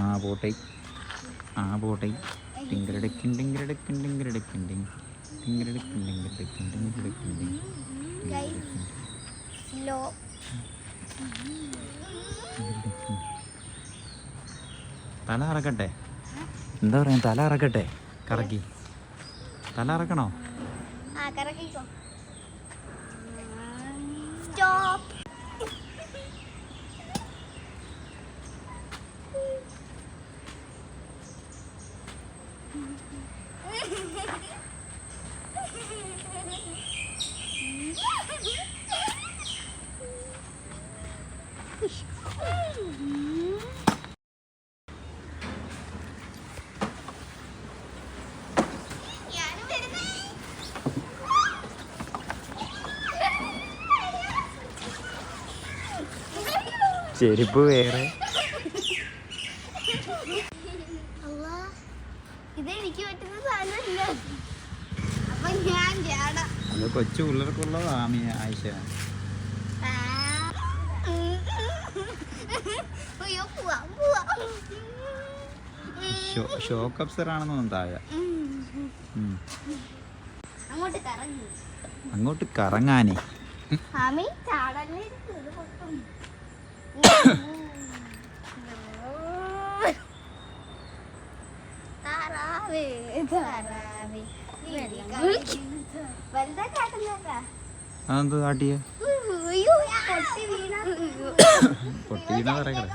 ആ പോട്ടെ ആ പോട്ടെ ടിങ്കരടക്കിൻ ടിങ്കരടക്കിൻ ടിങ്കരടക്കിൻ ടിങ്കരടക്കിൻ ടിങ്കരടക്കിൻ ടിങ്കരടക്കിൻ തല ഇറക്കട്ടെ എന്താ പറയാ തല ഇറക്കട്ടെ കറക്കി തല ഇറക്കണോ ചെരുപ്പ് വേറെ ഇതെനിക്ക് പറ്റുന്ന സാധനമല്ല. അപ്പൊ ഞാൻ ചാടാം. അത് കൊച്ചു പിള്ളേർക്കുള്ളതാ ആയിഷ. ഷോക്ക് അബ്സർ ആണെന്നൊന്നും താഴെ. അങ്ങോട്ട് കറങ്ങാനേ അതെന്ത് കാട്ടിയ പൊട്ടി വീണ പറയണേ.